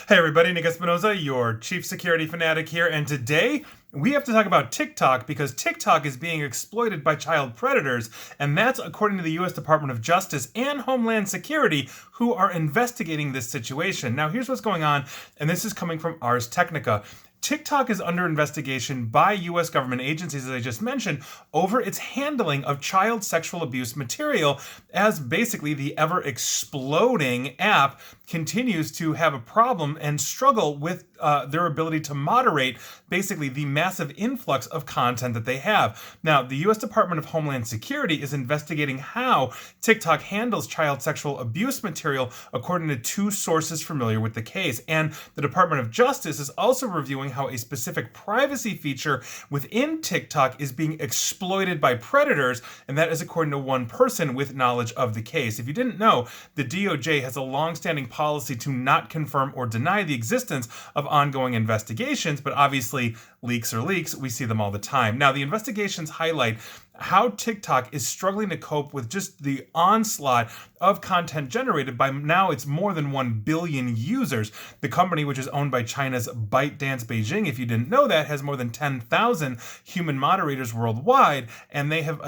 Hey everybody, Nick Espinoza, your chief security fanatic here, and today we have to talk about TikTok because TikTok is being exploited by child predators, and that's according to the US Department of Justice and Homeland Security, who are investigating this situation. Now here's what's going on, and this is coming from Ars Technica. TikTok is under investigation by U.S. government agencies, as I just mentioned, over its handling of child sexual abuse material, as basically the ever-exploding app continues to have a problem and struggle with their ability to moderate basically the massive influx of content that they have. Now, the U.S. Department of Homeland Security is investigating how TikTok handles child sexual abuse material, according to two sources familiar with the case. And the Department of Justice is also reviewing how a specific privacy feature within TikTok is being exploited by predators, and that is according to one person with knowledge of the case. If you didn't know, the DOJ has a long-standing policy to not confirm or deny the existence of ongoing investigations, but obviously leaks are leaks. We see them all the time. Now, the investigations highlight how TikTok is struggling to cope with just the onslaught of content generated by now it's more than 1 billion users. The company, which is owned by China's ByteDance Beijing, if you didn't know that, has more than 10,000 human moderators worldwide, and they have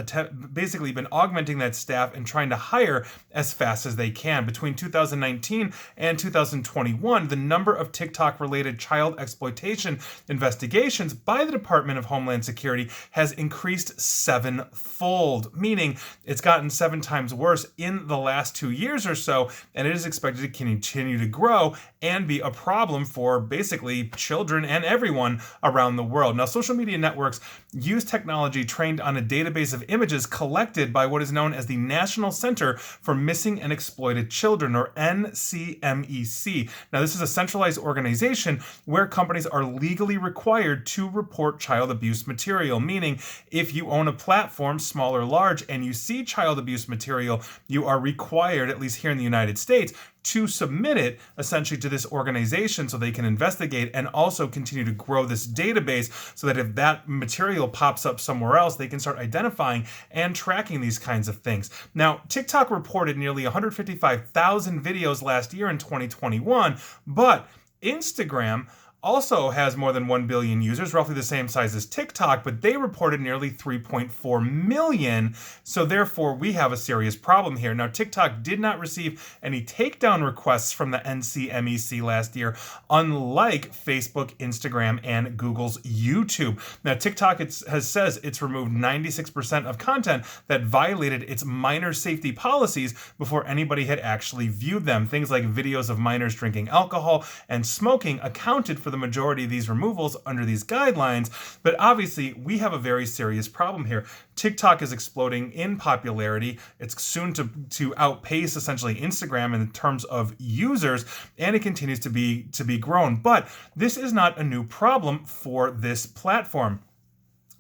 basically been augmenting that staff and trying to hire as fast as they can. Between 2019 and 2021, the number of TikTok-related child exploitation investigations by the Department of Homeland Security has increased sevenfold, meaning it's gotten 7 times worse in the last 2 years or so, and it is expected to continue to grow and be a problem for basically children and everyone around the world. Now, social media networks use technology trained on a database of images collected by what is known as the National Center for Missing and Exploited Children, or NCMEC. Now, this is a centralized organization where companies are legally required to report child abuse material, meaning if you own a platform, small or large, and you see child abuse material, you are required, at least here in the United States, to submit it essentially to this organization so they can investigate and also continue to grow this database so that if that material pops up somewhere else, they can start identifying and tracking these kinds of things. Now, TikTok reported nearly 155,000 videos last year in 2021, but Instagram also has more than 1 billion users, roughly the same size as TikTok, but they reported nearly 3.4 million. So therefore, we have a serious problem here. Now, TikTok did not receive any takedown requests from the NCMEC last year, unlike Facebook, Instagram, and Google's YouTube. Now, TikTok says it's removed 96% of content that violated its minor safety policies before anybody had actually viewed them. Things like videos of minors drinking alcohol and smoking accounted for the majority of these removals under these guidelines, but obviously we have a very serious problem here. TikTok is exploding in popularity. It's soon to outpace essentially Instagram in terms of users, and it continues to be grown. But this is not a new problem for this platform.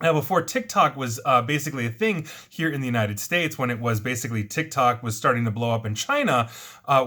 Now, before TikTok was basically a thing here in the United States, when it was basically TikTok was starting to blow up in China,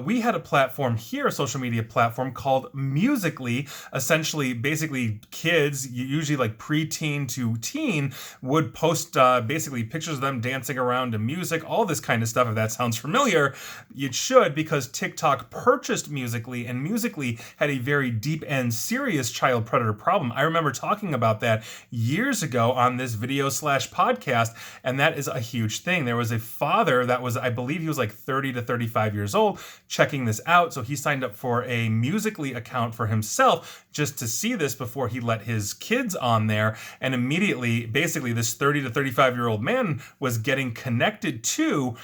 we had a platform here, a social media platform called Musical.ly. Essentially, basically kids, usually like preteen to teen, would post basically pictures of them dancing around to music, all this kind of stuff. If that sounds familiar, it should, because TikTok purchased Musical.ly, and Musical.ly had a very deep and serious child predator problem. I remember talking about that years ago on this video/podcast, and that is a huge thing. There was a father that was, I believe he was like 30 to 35 years old, checking this out, so he signed up for a Musical.ly account for himself just to see this before he let his kids on there, and immediately, basically, this 30 to 35-year-old man was getting connected to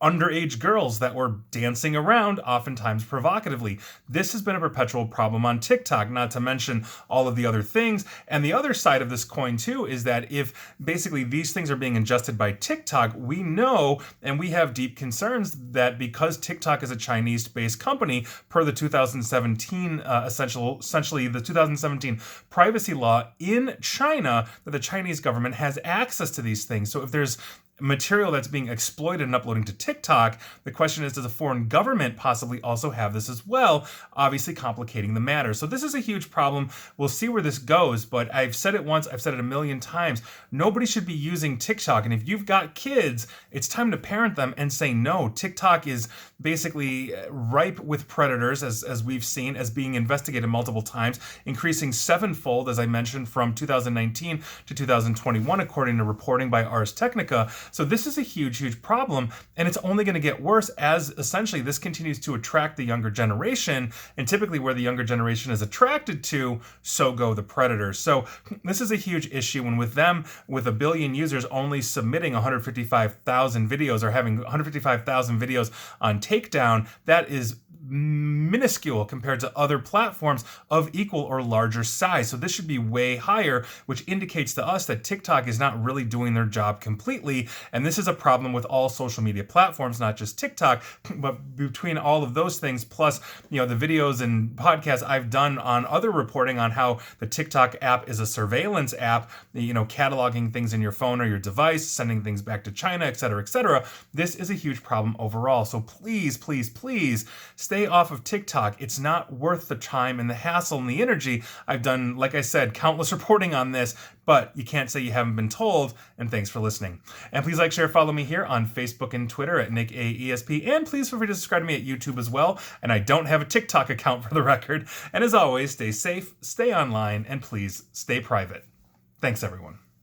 underage girls that were dancing around, oftentimes provocatively. This has been a perpetual problem on TikTok, not to mention all of the other things. And the other side of this coin, too, is that if basically these things are being ingested by TikTok, we know and we have deep concerns that because TikTok is a Chinese-based company, per the 2017 essentially the 2017 privacy law in China, that the Chinese government has access to these things. So if there's material that's being exploited and uploading to TikTok. The question is, does a foreign government possibly also have this as well? Obviously complicating the matter. So this is a huge problem. We'll see where this goes, but I've said it once, I've said it a million times. Nobody should be using TikTok. And if you've got kids, it's time to parent them and say no. TikTok is basically ripe with predators, as we've seen, as being investigated multiple times, increasing sevenfold, as I mentioned, from 2019 to 2021, according to reporting by Ars Technica. So this is a huge, huge problem, and it's only going to get worse as essentially this continues to attract the younger generation, and typically where the younger generation is attracted to, so go the predators. So this is a huge issue, and with them, with 1 billion users only submitting 155,000 videos or having 155,000 videos on takedown, that is minuscule compared to other platforms of equal or larger size. So this should be way higher, which indicates to us that TikTok is not really doing their job completely. And this is a problem with all social media platforms, not just TikTok, but between all of those things, plus, the videos and podcasts I've done on other reporting on how the TikTok app is a surveillance app, cataloging things in your phone or your device, sending things back to China, et cetera, et cetera. This is a huge problem overall. So please, please, please stay off of TikTok. It's not worth the time and the hassle and the energy. I've done, like I said, countless reporting on this, but you can't say you haven't been told, and thanks for listening. And please like, share, follow me here on Facebook and Twitter at NickAESP, and please feel free to subscribe to me at YouTube as well, and I don't have a TikTok account for the record. And as always, stay safe, stay online, and please stay private. Thanks, everyone.